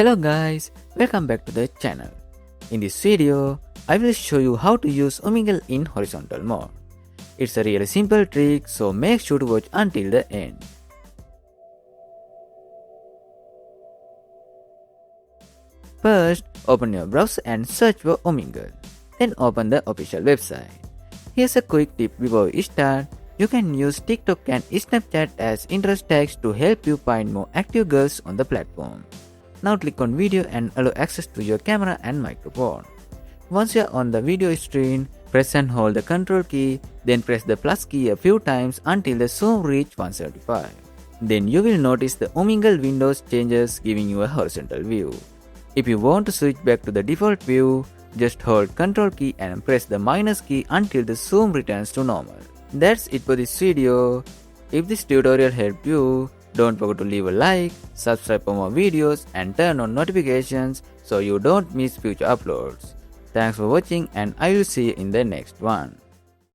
Hello guys, welcome back to the channel. In this video, I will show you how to use Umingle in horizontal mode. It's a really simple trick, so make sure to watch until the end. First, open your browser and search for Umingle. Then open the official website. Here's a quick tip before we start. You can use TikTok and Snapchat as interest tags to help you find more active girls on the platform. Now click on video and allow access to your camera and microphone. Once you are on the video screen, press and hold the control key, then press the plus key a few times until the zoom reach 175. Then you will notice the Umingle windows changes, giving you a horizontal view. If you want to switch back to the default view, just hold control key and press the minus key until the zoom returns to normal. That's it for this video. If this tutorial helped you, don't forget to leave a like, subscribe for more videos and turn on notifications so you don't miss future uploads. Thanks for watching and I will see you in the next one.